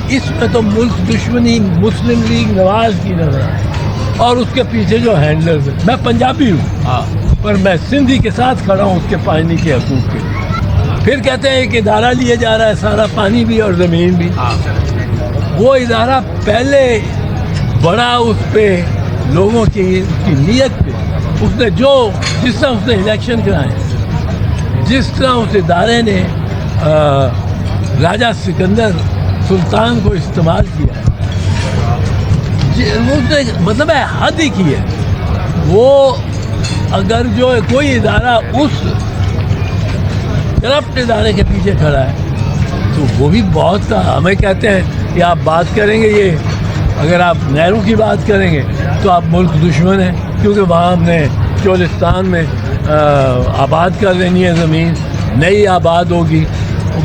اس میں تو ملک دشمنی مسلم لیگ نواز کی نظر آئے اور اس کے پیچھے جو ہینڈلرز ہیں. میں پنجابی ہوں پر میں سندھی کے ساتھ کھڑا ہوں اس کے پانی کے حقوق کے. پھر کہتے ہیں ایک ادارہ لیا جا رہا ہے سارا پانی بھی اور زمین بھی. وہ ادارہ پہلے بڑا اس پہ لوگوں کی نیت پہ اس نے جس طرح اس نے الیکشن کرائے, جس طرح اس ادارے نے راجہ سکندر سلطان کو استعمال کیا ہے, اس نے مطلب ہے حد ہی کی ہے. وہ اگر جو کوئی ادارہ اس کرپٹ ادارے کے پیچھے کھڑا ہے تو وہ بھی بہت ہمیں کہتے ہیں کہ آپ بات کریں گے یہ اگر آپ نہرو کی بات کریں گے تو آپ ملک دشمن ہیں کیونکہ وہاں ہم نے چولستان میں آباد کر دینی ہے زمین, نئی آباد ہوگی.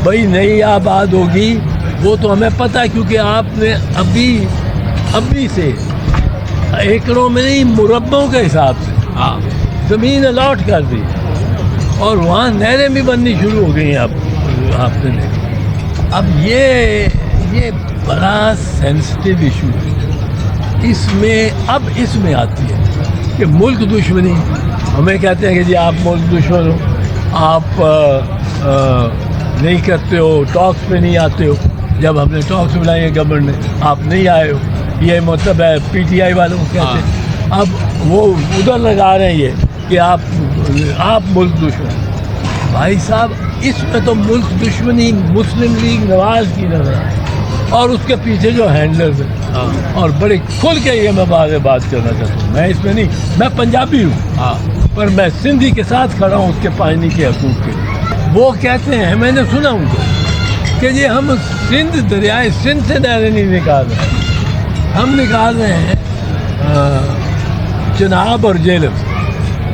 بھائی نئی آباد ہوگی وہ تو ہمیں پتہ ہے کیونکہ آپ نے ابھی سے ایکڑوں میں نہیں مربعوں کے حساب سے زمین الاٹ کر دی اور وہاں نہریں بھی بننی شروع ہو گئی ہیں. اب آپ نے دیکھا اب یہ بڑا سینسٹیو ایشو ہے. اس میں آتی ہے کہ ملک دشمنی. ہمیں کہتے ہیں کہ جی آپ ملک دشمن ہو, آپ نہیں کرتے ہو, ٹاکس پہ نہیں آتے ہو. جب ہم نے ٹاکس بلائی ہیں گورنمنٹ نے آپ نہیں آئے ہو, یہ مطلب ہے پی ٹی آئی والوں کو کہتے ہیں. اب وہ ادھر لگا رہے ہیں یہ کہ آپ ملک دشمن. بھائی صاحب اس میں تو ملک دشمنی مسلم لیگ نواز کی نظر آئے اور اس کے پیچھے جو ہینڈلرز ہیں. اور بڑے کھل کے یہ میں بات کرنا چاہتا ہوں. میں اس میں نہیں, میں پنجابی ہوں پر میں سندھی کے ساتھ کھڑا ہوں اس کے پانی کے حقوق کے. وہ کہتے ہیں, میں نے سنا ان کو کہ یہ ہم دریائے سندھ سے نہریں نہیں نکال رہے ہیں, ہم نکال رہے ہیں چناب اور جہلم سے.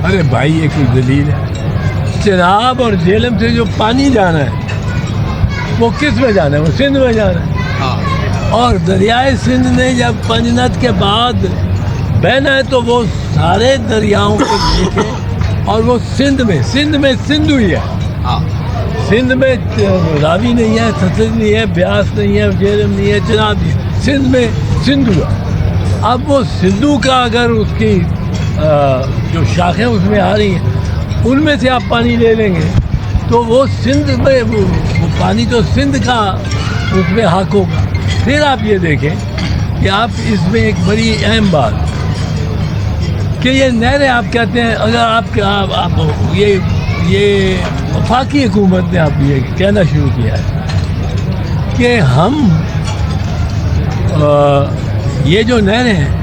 ارے بھائی یہ کوئی دلیل ہے؟ چناب اور جہلم سے جو پانی جانا ہے وہ کس میں جانا ہے؟ وہ سندھ میں جانا ہے. اور دریائے سندھ نے جب پنجنت کے بعد بہنا ہے تو وہ سارے دریاؤں کو لے کے اور وہ سندھ میں سندھ ہوئی ہے. سندھ میں راوی نہیں ہے, ستلج نہیں ہے, بیاس نہیں ہے, جہلم نہیں ہے, چناب نہیں ہے. سندھ میں سندھ ہوا. اب وہ سندھو کا اگر اس کی جو شاخیں اس میں آ رہی ہیں ان میں سے آپ پانی لے لیں گے تو وہ سندھ میں وہ پانی تو سندھ کا اس میں حق ہوگا. پھر آپ یہ دیکھیں کہ آپ اس میں ایک بڑی اہم بات کہ یہ نہریں آپ کہتے ہیں اگر آپ یہ وفاقی حکومت نے آپ یہ کہنا شروع کیا ہے کہ ہم یہ جو نہریں ہیں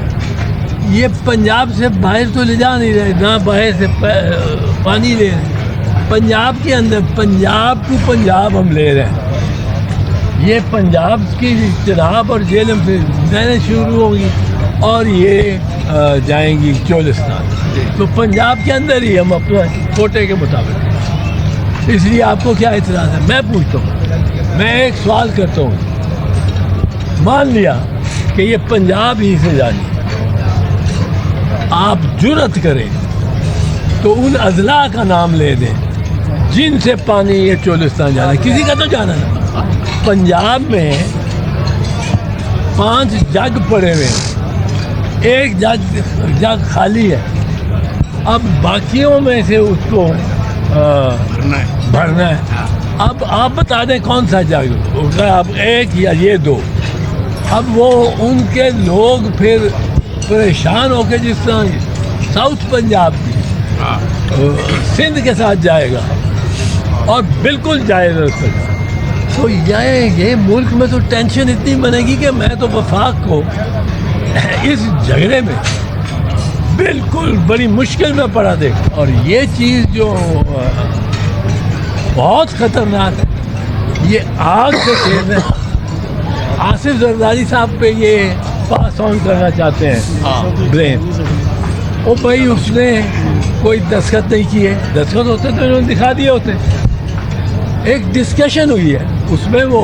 یہ پنجاب سے باہر تو لے جا نہیں رہے, نہ باہر سے پانی لے رہے ہیں. پنجاب کے اندر پنجاب ٹو پنجاب ہم لے رہے ہیں. یہ پنجاب کی چناب اور جہلم سے نہریں شروع ہوں گی اور یہ جائیں گی چولستان. تو پنجاب کے اندر ہی ہم اپنا کوٹے کے مطابق. اس لیے آپ کو کیا اعتراض ہے؟ میں پوچھتا ہوں, میں ایک سوال کرتا ہوں. مان لیا کہ یہ پنجاب ہی سے جانی, آپ جرأت کریں تو ان اضلاع کا نام لے دیں جن سے پانی یہ چولستان جانا ہے. کسی کا تو جانا ہے. پنجاب میں 5 جگ پڑے ہوئے ہیں, ایک جگ خالی ہے. اب باقیوں میں سے اس کو بھرنا ہے. اب آپ بتا دیں کون سا جگ ہوگا, اب ایک یا یہ 2. اب وہ ان کے لوگ پھر پریشان ہو کے جس طرح ساؤتھ پنجاب کی سندھ کے ساتھ جائے گا اور بالکل جائز راستے. تو یہ ملک میں تو ٹینشن اتنی بنے گی کہ میں تو وفاق کو اس جھگڑے میں بالکل بڑی مشکل میں پڑا دے. اور یہ چیز جو بہت خطرناک ہے, یہ آگ سے کھیل ہے. آصف زرداری صاحب پہ یہ پاس آن کرنا چاہتے ہیں برین. او بھائی اس نے کوئی دستخط نہیں کیے, دستخط ہوتے تو انہوں نے دکھا دیے ہوتے. ایک ڈسکشن ہوئی ہے اس میں وہ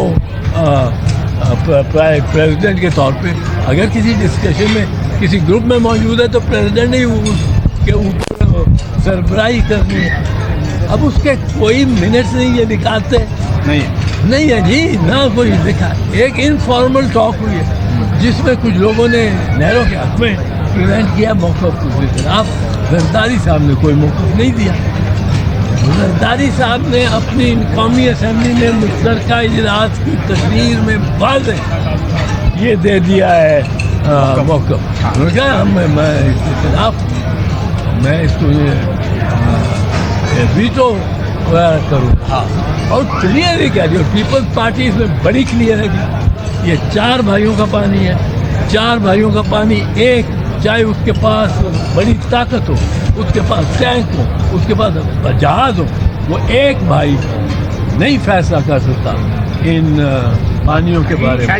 پریزیڈنٹ کے طور پہ اگر کسی ڈسکشن میں کسی گروپ میں موجود ہے تو پریزیڈنٹ ہی اس کے اوپر سربراہی کرنی ہے. اب اس کے کوئی منٹس نہیں یہ دکھاتے نہیں. نہیں ہے جی، نہ کوئی دیکھا. ایک انفارمل ٹاک ہوئی ہے جس میں کچھ لوگوں نے نہروں کے حق میں پریونٹ کیا موقف کے خلاف. زرداری صاحب نے کوئی موقف نہیں دیا. زرداری صاحب نے اپنی قومی اسمبلی میں مشترکہ اجلاس کی تقریر میں واضح یہ دے دیا ہے موقف. انہوں نے کہا میں اس کے خلاف ہوں، میں اس کو ویٹو کروں. اور کلیئر ہے کیا جو پیپلز پارٹی اس میں بڑی کلیئر ہے کہ یہ 4 بھائیوں کا پانی ہے. 4 بھائیوں کا پانی ایک، چاہے اس کے پاس بڑی طاقت ہو، اس کے پاس ٹینک ہو، اس کے پاس جہاز ہو، وہ ایک بھائی نہیں فیصلہ کر سکتا ان پانیوں کے بارے میں.